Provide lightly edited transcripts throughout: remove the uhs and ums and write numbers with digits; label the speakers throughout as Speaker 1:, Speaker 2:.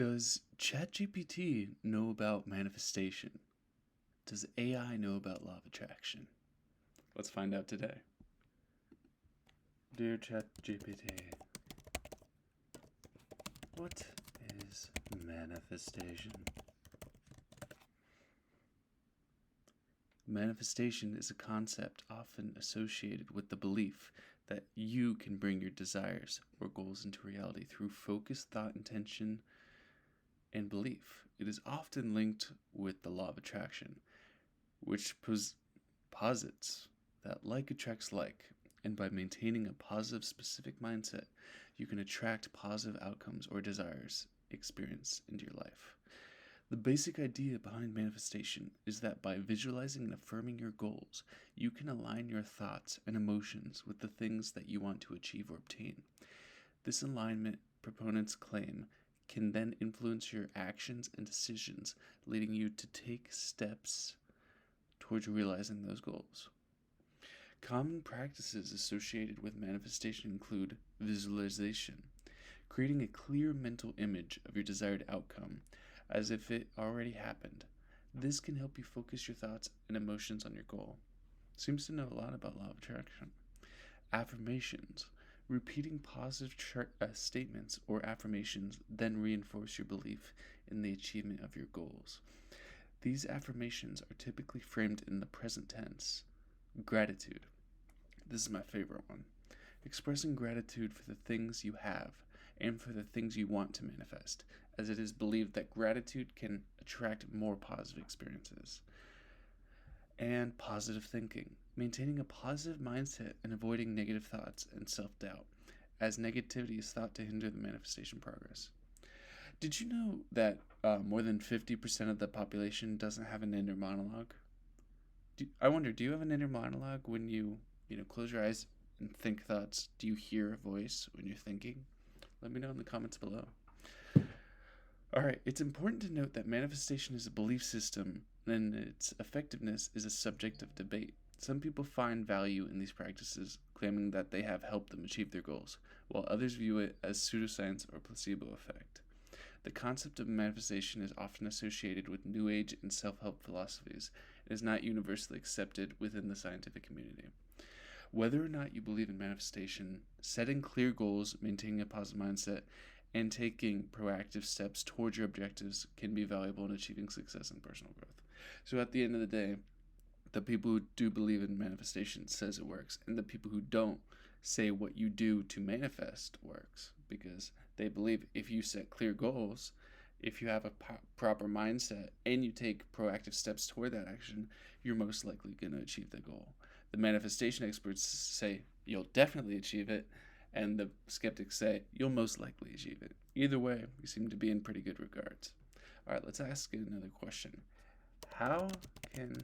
Speaker 1: Does ChatGPT know about manifestation? Does AI know about law of attraction? Let's find out today. Dear ChatGPT, what is manifestation? Manifestation is a concept often associated with the belief that you can bring your desires or goals into reality through focused thought, intention, and belief. It is often linked with the law of attraction, which posits that like attracts like, and by maintaining a positive, specific mindset, you can attract positive outcomes or desires experience into your life. The basic idea behind manifestation is that by visualizing and affirming your goals, you can align your thoughts and emotions with the things that you want to achieve or obtain. This alignment, proponents claim, can then influence your actions and decisions, leading you to take steps towards realizing those goals. Common practices associated with manifestation include visualization, creating a clear mental image of your desired outcome as if it already happened. This can help you focus your thoughts and emotions on your goal. Seems to know a lot about law of attraction. Affirmations. Repeating positive statements or affirmations then reinforce your belief in the achievement of your goals. These affirmations are typically framed in the present tense. Gratitude. This is my favorite one. Expressing gratitude for the things you have and for the things you want to manifest, as it is believed that gratitude can attract more positive experiences. And positive thinking. Maintaining a positive mindset and avoiding negative thoughts and self-doubt, as negativity is thought to hinder the manifestation progress. Did you know that more than 50% of the population doesn't have an inner monologue? I wonder, do you have an inner monologue when you close your eyes and think thoughts? Do you hear a voice when you're thinking? Let me know in the comments below. All right, it's important to note that manifestation is a belief system and its effectiveness is a subject of debate. Some people find value in these practices, claiming that they have helped them achieve their goals, while others view it as pseudoscience or placebo effect. The concept of manifestation is often associated with New Age and self-help philosophies and is not universally accepted within the scientific community. Whether or not you believe in manifestation, setting clear goals, maintaining a positive mindset, and taking proactive steps towards your objectives can be valuable in achieving success and personal growth. So at the end of the day, the people who do believe in manifestation says it works, and the people who don't say what you do to manifest works, because they believe if you set clear goals, if you have a proper mindset, and you take proactive steps toward that action, you're most likely going to achieve the goal. The manifestation experts say you'll definitely achieve it, and the skeptics say you'll most likely achieve it. Either way, we seem to be in pretty good regards. All right, let's ask another question. How can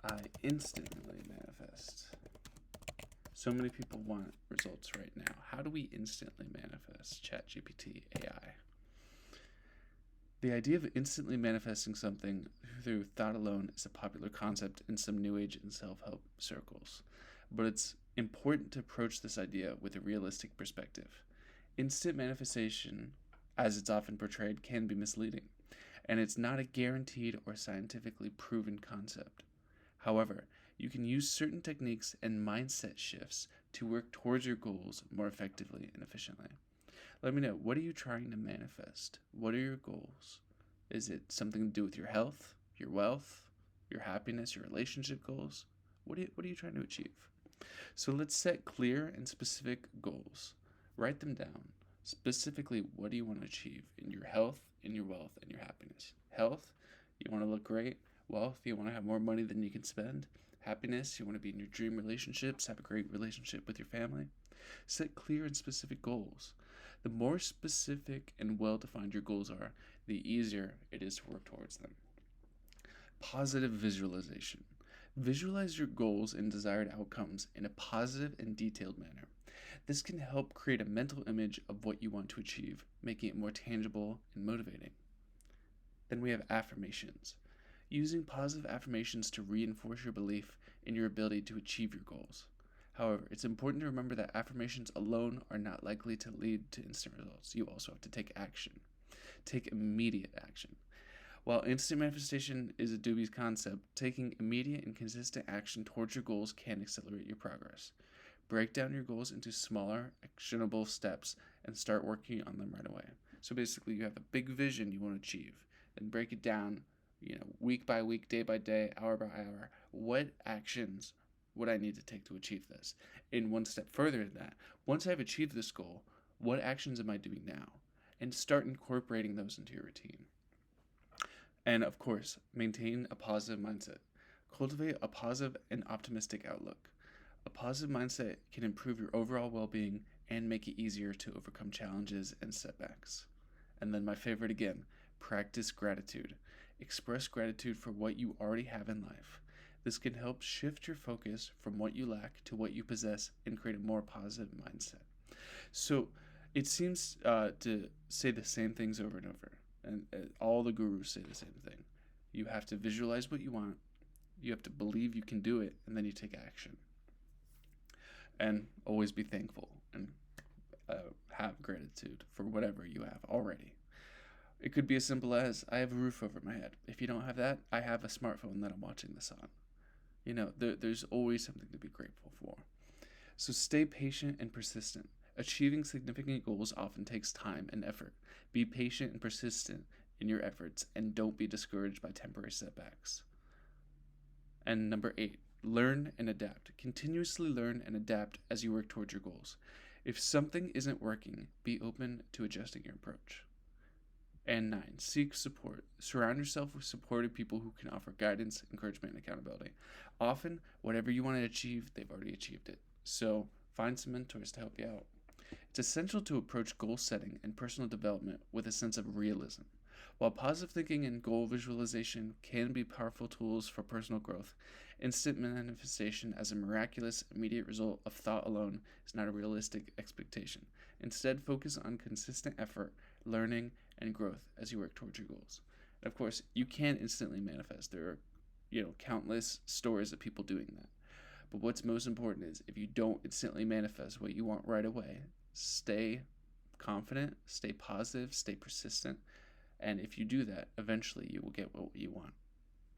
Speaker 1: I instantly manifest? So many people want results right now. How do we instantly manifest? ChatGPT, AI. The idea of instantly manifesting something through thought alone is a popular concept in some New Age and self-help circles, but it's important to approach this idea with a realistic perspective. Instant manifestation, as it's often portrayed, can be misleading, and it's not a guaranteed or scientifically proven concept. However, you can use certain techniques and mindset shifts to work towards your goals more effectively and efficiently. Let me know, what are you trying to manifest? What are your goals? Is it something to do with your health, your wealth, your happiness, your relationship goals? What are you trying to achieve? So let's set clear and specific goals. Write them down. Specifically, what do you want to achieve in your health, in your wealth, and your happiness? Health, you want to look great. Wealth, you want to have more money than you can spend. Happiness, you want to be in your dream relationships, have a great relationship with your family. Set clear and specific goals. The more specific and well-defined your goals are, the easier it is to work towards them. Positive visualization. Visualize your goals and desired outcomes in a positive and detailed manner. This can help create a mental image of what you want to achieve, making it more tangible and motivating. Then we have affirmations. Using positive affirmations to reinforce your belief in your ability to achieve your goals. However, it's important to remember that affirmations alone are not likely to lead to instant results. You also have to take action. Take immediate action. While instant manifestation is a dubious concept, taking immediate and consistent action towards your goals can accelerate your progress. Break down your goals into smaller, actionable steps and start working on them right away. So basically, you have a big vision you want to achieve, then break it down, week by week, day by day, hour by hour. What actions would I need to take to achieve this? And one step further than that, once I've achieved this goal, what actions am I doing now? And start incorporating those into your routine. And of course, maintain a positive mindset. Cultivate a positive and optimistic outlook. A positive mindset can improve your overall well being and make it easier to overcome challenges and setbacks. And then, my favorite again, practice gratitude. Express gratitude for what you already have in life. This can help shift your focus from what you lack to what you possess and create a more positive mindset. So, it seems to say the same things over and over. And all the gurus say the same thing. You have to visualize what you want, you have to believe you can do it, and then you take action. And always be thankful and have gratitude for whatever you have already. It could be as simple as, I have a roof over my head. If you don't have that, I have a smartphone that I'm watching this on. There's always something to be grateful for. So stay patient and persistent. Achieving significant goals often takes time and effort. Be patient and persistent in your efforts, and don't be discouraged by temporary setbacks. And number 8, learn and adapt. Continuously learn and adapt as you work towards your goals. If something isn't working, be open to adjusting your approach. And 9, seek support. Surround yourself with supportive people who can offer guidance, encouragement, and accountability. Often, whatever you want to achieve, they've already achieved it. So find some mentors to help you out. It's essential to approach goal setting and personal development with a sense of realism. While positive thinking and goal visualization can be powerful tools for personal growth, instant manifestation as a miraculous, immediate result of thought alone is not a realistic expectation. Instead, focus on consistent effort, learning, and growth as you work towards your goals. And of course, you can instantly manifest. There are, countless stories of people doing that. But what's most important is, if you don't instantly manifest what you want right away, stay confident, stay positive, stay persistent, and if you do that, eventually you will get what you want.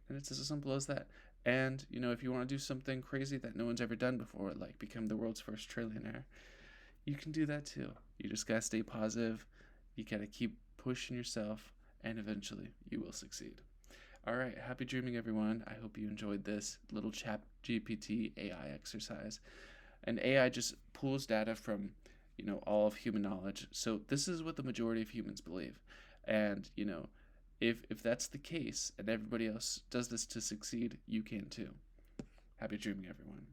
Speaker 1: And it's as simple as that. And, if you want to do something crazy that no one's ever done before, like become the world's first trillionaire, you can do that too. You just gotta stay positive, you gotta keep pushing yourself, and eventually you will succeed. All right, happy dreaming, everyone. I hope you enjoyed this little ChatGPT AI exercise. And AI just pulls data from, all of human knowledge. So this is what the majority of humans believe. And, if that's the case and everybody else does this to succeed, you can too. Happy dreaming, everyone.